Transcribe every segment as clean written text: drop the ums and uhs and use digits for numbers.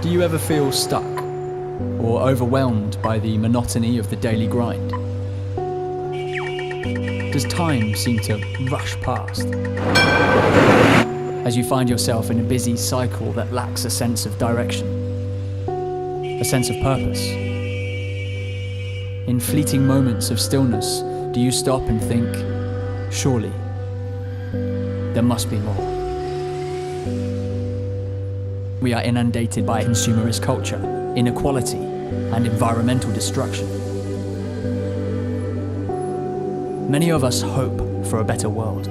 Do you ever feel stuck or overwhelmed by the monotony of the daily grind? Does time seem to rush past? As you find yourself in a busy cycle that lacks a sense of direction, a sense of purpose? In fleeting moments of stillness, do you stop and think, surely, there must be more? We are inundated by consumerist culture, inequality, and environmental destruction. Many of us hope for a better world.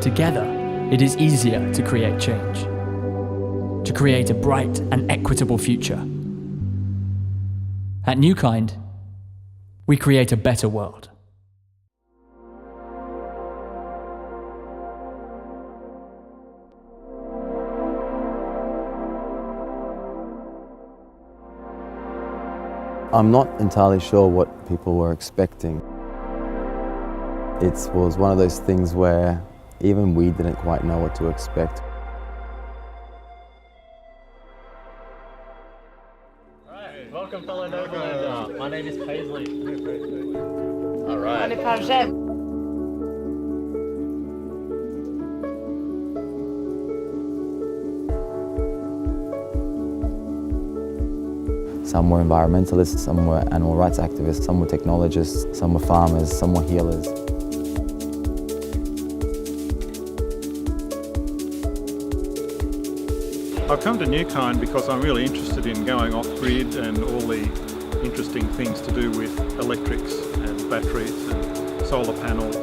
Together, it is easier to create change, to create a bright and equitable future. At Newkind, we create a better world. I'm not entirely sure what people were expecting. It was one of those things where even we didn't quite know what to expect. Alright, welcome fellow Newkinder. My name is Paisley. On est pas j'aime. Some were environmentalists, some were animal rights activists, some were technologists, some were farmers, some were healers. I've come to Newkind because I'm really interested in going off-grid and all the interesting things to do with electrics and batteries and solar panels.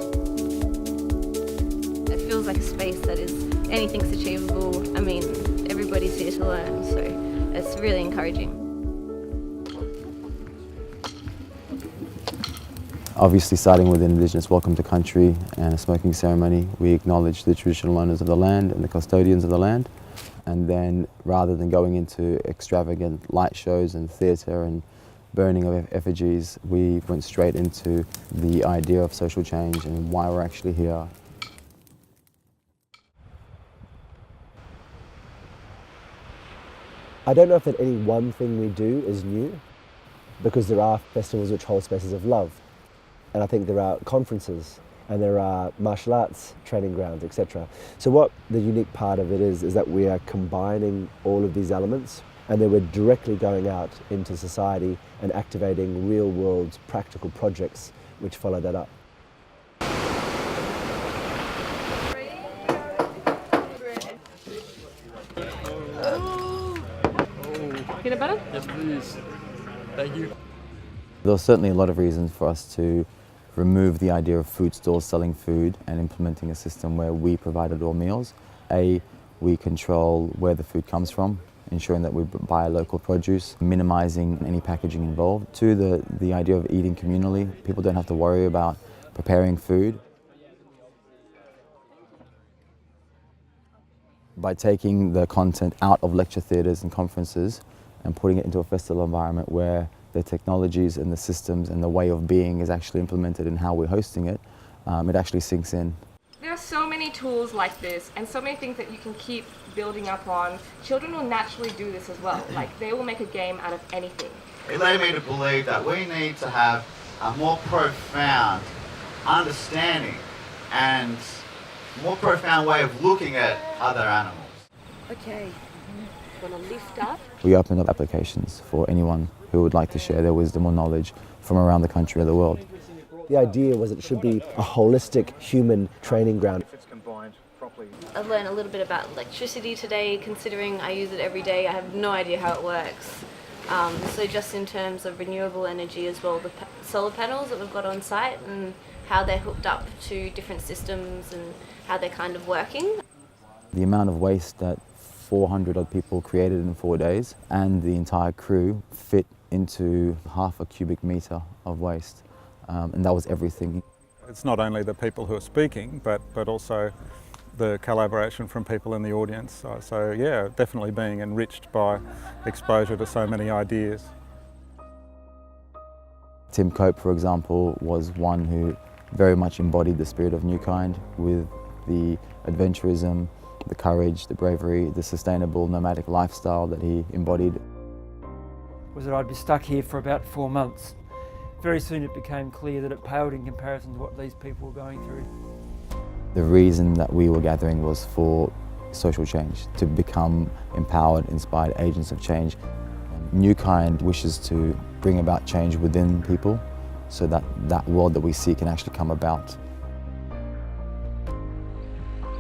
It feels like a space that is anything's achievable. I mean, everybody's here to learn, so it's really encouraging. Obviously, starting with an Indigenous welcome to country and a smoking ceremony, we acknowledge the traditional owners of the land and the custodians of the land. And then, rather than going into extravagant light shows and theatre and burning of effigies, we went straight into the idea of social change and why we're actually here. I don't know if that any one thing we do is new, because there are festivals which hold spaces of love. And I think there are conferences and there are martial arts training grounds, etc. So what the unique part of it is that we are combining all of these elements and then we're directly going out into society and activating real world practical projects which follow that up. Peanut butter? Yes please. Thank you. There was certainly a lot of reasons for us to remove the idea of food stalls selling food and implementing a system where we provided all meals. A, we control where the food comes from, ensuring that we buy local produce, minimizing any packaging involved. Two, the idea of eating communally. People don't have to worry about preparing food. By taking the content out of lecture theatres and conferences and putting it into a festival environment where the technologies and the systems and the way of being is actually implemented in how we're hosting it, it actually sinks in. There are so many tools like this and so many things that you can keep building up on. Children will naturally do this as well. Like, they will make a game out of anything. It led me to believe that we need to have a more profound understanding and more profound way of looking at other animals. Okay, want to lift up? We opened up applications for anyone who would like to share their wisdom or knowledge from around the country or the world. The idea was it should be a holistic human training ground. I learned a little bit about electricity today, considering I use it every day. I have no idea how it works. So just in terms of renewable energy as well, the solar panels that we've got on site and how they're hooked up to different systems and how they're kind of working. The amount of waste that 400 odd people created in 4 days and the entire crew fit into half a cubic metre of waste. And that was everything. It's not only the people who are speaking, but also the collaboration from people in the audience. So yeah, definitely being enriched by exposure to so many ideas. Tim Cope, for example, was one who very much embodied the spirit of Newkind with the adventurism the courage, the bravery, the sustainable nomadic lifestyle that he embodied. Was that I'd be stuck here for about 4 months. Very soon it became clear that it paled in comparison to what these people were going through. The reason that we were gathering was for social change, to become empowered, inspired agents of change. Newkind wishes to bring about change within people so that that world that we see can actually come about.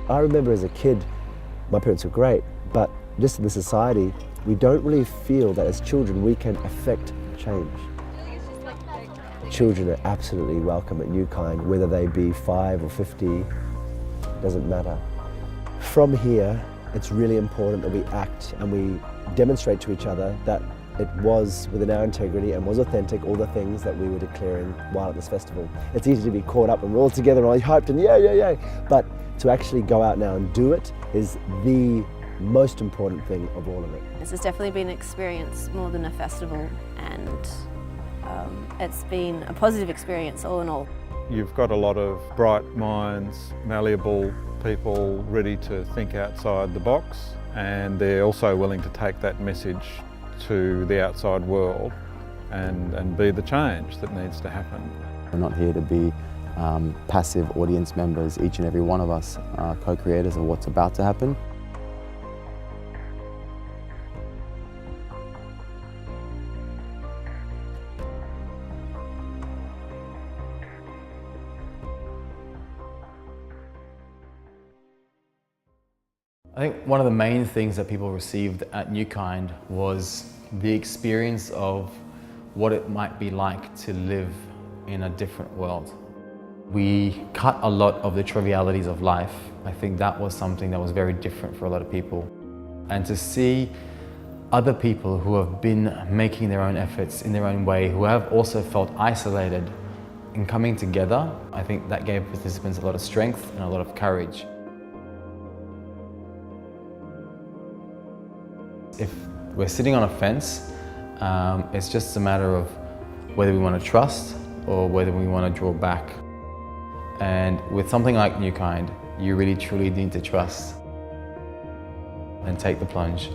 I remember as a kid, my parents were great, but just in the society, we don't really feel that as children we can affect change. Children are absolutely welcome at Newkind, whether they be 5 or 50, doesn't matter. From here, it's really important that we act and we demonstrate to each other that it was within our integrity and was authentic, all the things that we were declaring while at this festival. It's easy to be caught up when we're all together and all hyped and yay, but to actually go out now and do it is the most important thing of all of it. This has definitely been an experience more than a festival, and it's been a positive experience all in all. You've got a lot of bright minds, malleable people ready to think outside the box, and they're also willing to take that message to the outside world and be the change that needs to happen. We're not here to be passive audience members. Each and every one of us are co-creators of what's about to happen. I think one of the main things that people received at Newkind was the experience of what it might be like to live in a different world. We cut a lot of the trivialities of life. I think that was something that was very different for a lot of people. And to see other people who have been making their own efforts in their own way, who have also felt isolated, in coming together, I think that gave participants a lot of strength and a lot of courage. If we're sitting on a fence, it's just a matter of whether we want to trust or whether we want to draw back. And with something like Newkind, you really truly need to trust and take the plunge.